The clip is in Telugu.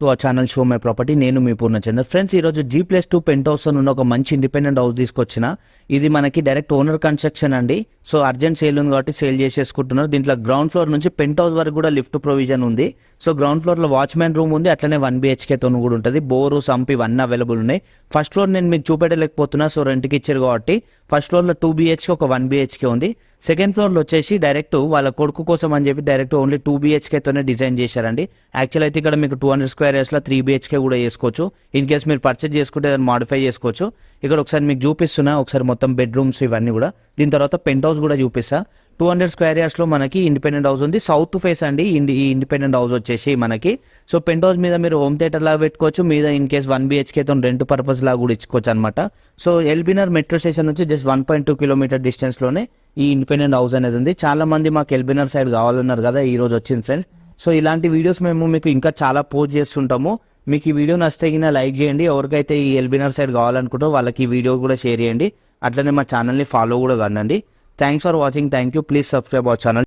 To our channel show my property. నేను మీ పూర్ణచంద్ర. ఫ్రెండ్స్, ఈరోజు G+2 పెంట్ హౌస్ ఉన్న ఒక మంచి ఇండిపెండెంట్ హౌస్ తీసుకొచ్చిన. ఇది మనకి డైరెక్ట్ ఓనర్ కన్స్ట్రక్షన్ అండి. సో అర్జెంట్ సేల్ ఉంది కాబట్టి సేల్ చేసేసుకుంటున్నారు. దీంట్లో గ్రౌండ్ ఫ్లోర్ నుంచి పెంట్ హౌస్ వరకు కూడా లిఫ్ట్ ప్రొవిజన్ ఉంది. సో గ్రౌండ్ ఫ్లోర్ లో వాచ్మెన్ రూమ్ ఉంది, అట్లనే 1 BHK తో కూడా ఉంటుంది. బోరు, సంప్ ఇవన్నీ అవైలబుల్ ఉన్నాయి. ఫస్ట్ ఫ్లోర్ నేను మీకు చూపెట్టలేకపోతున్నా, సో రెంట్కి ఇచ్చారు కాబట్టి ఫస్ట్ ఫ్లోర్ లో 2 BHK ఒక 1 BHK ఉంది. సెకండ్ ఫ్లోర్ లో వచ్చేసి డైరెక్ట్ వాళ్ళ కొడుకు కోసం అని చెప్పి డైరెక్ట్ ఓన్లీ 2 BHK తోనే డిజైన్ చేశారండి. యాక్చువల్ అయితే ఇక్కడ మీకు 200 square yards లో 3 BHK కూడా చేసుకోవచ్చు. ఇన్ కేస్ మీరు పర్చేజ్ చేసుకుంటే దాన్ని మాడిఫై చేసుకోవచ్చు. ఇక్కడ ఒకసారి మీకు చూపిస్తున్నా, ఒకసారి మొత్తం బెడ్రూమ్స్ ఇవన్నీ కూడా. దీని తర్వాత పెంట్ హౌస్ కూడా చూపిస్తా. 200 square yards లో మనకి ఇండిపెండెంట్ హౌస్ ఉంది. సౌత్ ఫేస్ అండి ఈ ఇండిపెండెంట్ హౌస్ వచ్చేసి మనకి. సో పెంట్ హౌస్ మీద మీరు హోమ్ థియేటర్ లాగా పెట్టుకోవచ్చు, మీద ఇన్ కేస్ 1 BHK తో రెంట్ పర్పస్ లాగా కూడా ఇచ్చుకోవచ్చు అనమాట. సో ఎల్బీనగర్ మెట్రో స్టేషన్ నుంచి జస్ట్ 1.2 kilometer డిస్టెన్స్ లోనే ఈ ఇండిపెండెంట్ హౌస్ అనేది ఉంది. చాలా మంది మాకు ఎల్బీనగర్ సైడ్ కావాలన్నారు కదా, ఈ రోజు వచ్చింది ఫ్రెండ్స్. సో ఇలాంటి వీడియోస్ మేము మీకు ఇంకా చాలా పోస్ట్ చేస్తుంటాము. మీకు ఈ వీడియో నచ్చితే లైక్ చేయండి. ఎవరికైతే ఈ ఎల్బీనగర్ సైడ్ కావాలనుకుంటో వాళ్ళకి ఈ వీడియో కూడా షేర్ చేయండి. అట్లనే మా ఛానల్ని ఫాలో కూడా కండి. Thanks for watching. Thank you. Please subscribe our channel.